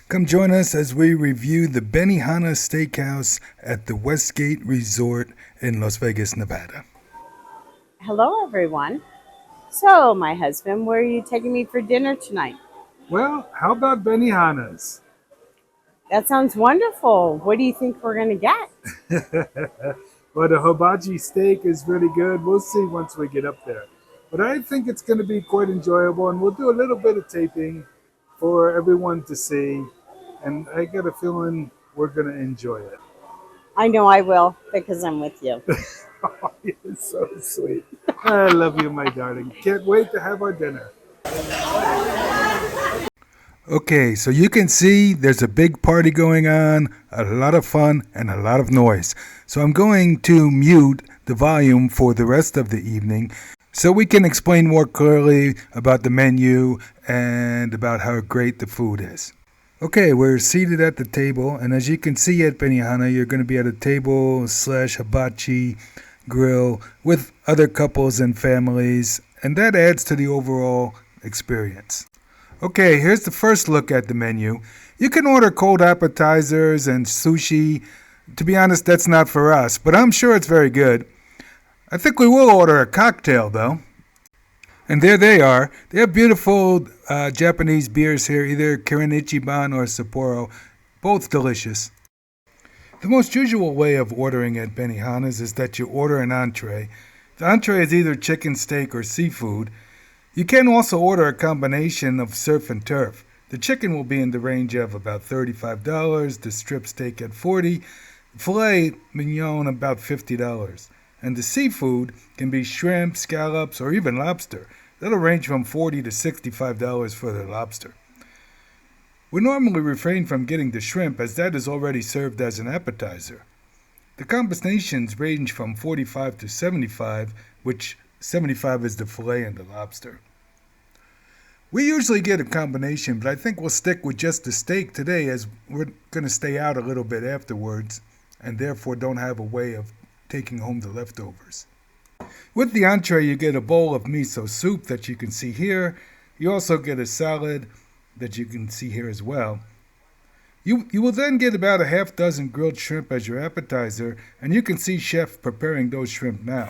Come join us as we review the Benihana Steakhouse at the Westgate Resort in Las Vegas, Nevada. Hello, everyone. So, my husband, where are you taking me for dinner tonight? Well, how about Benihana's? That sounds wonderful. What do you think we're going to get? Well, the hibachi steak is really good. We'll see once we get up there. But I think it's going to be quite enjoyable, and we'll do a little bit of taping for everyone to see. And I got a feeling we're going to enjoy it. I know I will because I'm with you. Oh, you're so sweet. I love you, my darling. Can't wait to have our dinner. Okay, so you can see there's a big party going on, a lot of fun, and a lot of noise. So I'm going to mute the volume for the rest of the evening so we can explain more clearly about the menu and about how great the food is. Okay, we're seated at the table, and as you can see at Benihana, you're going to be at a table / hibachi grill with other couples and families, and that adds to the overall experience. Okay, here's the first look at the menu. You can order cold appetizers and sushi. To be honest, that's not for us, but I'm sure it's very good. I think we will order a cocktail, though. And there they are. They have beautiful Japanese beers here, either Kirin Ichiban or Sapporo. Both delicious. The most usual way of ordering at Benihana's is that you order an entree. The entree is either chicken, steak, or seafood. You can also order a combination of surf and turf. The chicken will be in the range of about $35, the strip steak at $40, filet mignon about $50. And the seafood can be shrimp, scallops, or even lobster. That'll range from $40 to $65 for the lobster. We normally refrain from getting the shrimp as that is already served as an appetizer. The combinations range from $45 to $75, which $75 is the filet and the lobster. We usually get a combination, but I think we'll stick with just the steak today as we're going to stay out a little bit afterwards and therefore don't have a way of taking home the leftovers. With the entree, you get a bowl of miso soup that you can see here. You also get a salad that you can see here as well. You will then get about a half dozen grilled shrimp as your appetizer, and you can see Chef preparing those shrimp now.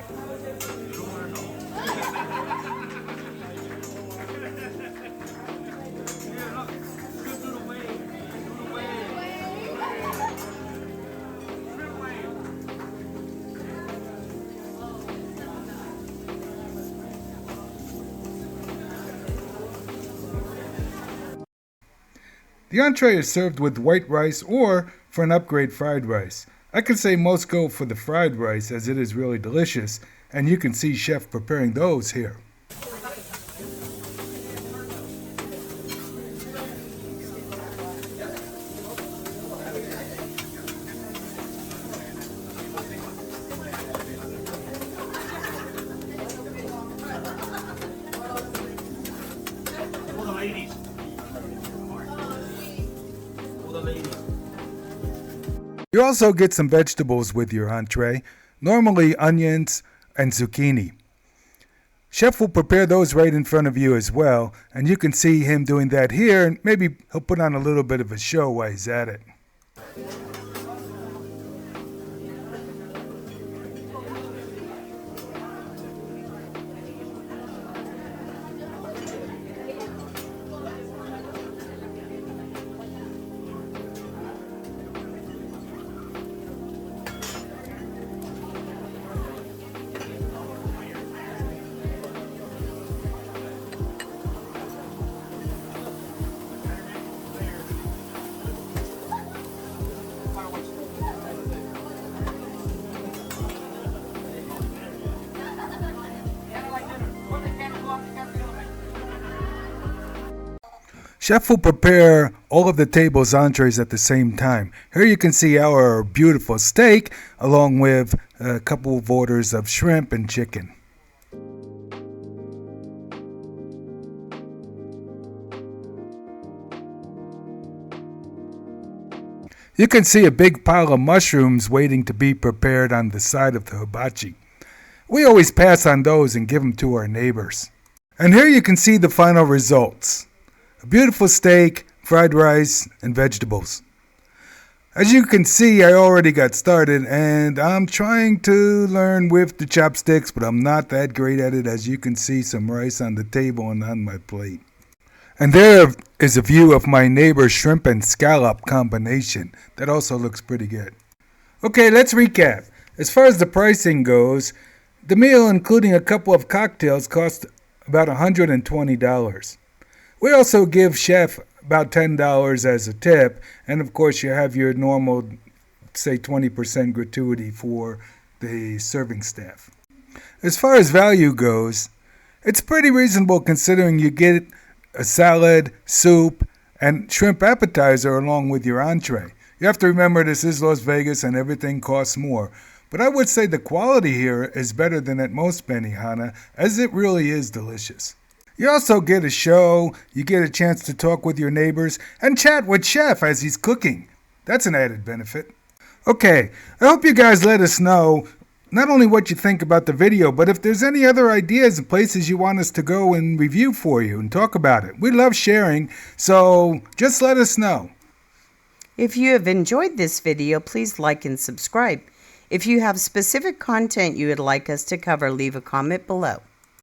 The entree is served with white rice or, for an upgrade, fried rice. I can say most go for the fried rice as it is really delicious, and you can see Chef preparing those here. You also get some vegetables with your entree, normally onions and zucchini. Chef will prepare those right in front of you as well, and you can see him doing that here, and maybe he'll put on a little bit of a show while he's at it. Chef will prepare all of the table's entrees at the same time. Here you can see our beautiful steak along with a couple of orders of shrimp and chicken. You can see a big pile of mushrooms waiting to be prepared on the side of the hibachi. We always pass on those and give them to our neighbors. And here you can see the final results. A beautiful steak, fried rice, and vegetables. As you can see, I already got started, and I'm trying to learn with the chopsticks, but I'm not that great at it. As you can see, some rice on the table and on my plate. And there is a view of my neighbor's shrimp and scallop combination. That also looks pretty good. Okay, let's recap. As far as the pricing goes, the meal, including a couple of cocktails, cost about $120. We also give chef about $10 as a tip, and of course you have your normal, say 20% gratuity for the serving staff. As far as value goes, it's pretty reasonable considering you get a salad, soup, and shrimp appetizer along with your entree. You have to remember this is Las Vegas and everything costs more. But I would say the quality here is better than at most Benihana, as it really is delicious. You also get a show, you get a chance to talk with your neighbors, and chat with Chef as he's cooking. That's an added benefit. Okay, I hope you guys let us know not only what you think about the video, but if there's any other ideas and places you want us to go and review for you and talk about it. We love sharing, so just let us know. If you have enjoyed this video, please like and subscribe. If you have specific content you would like us to cover, leave a comment below.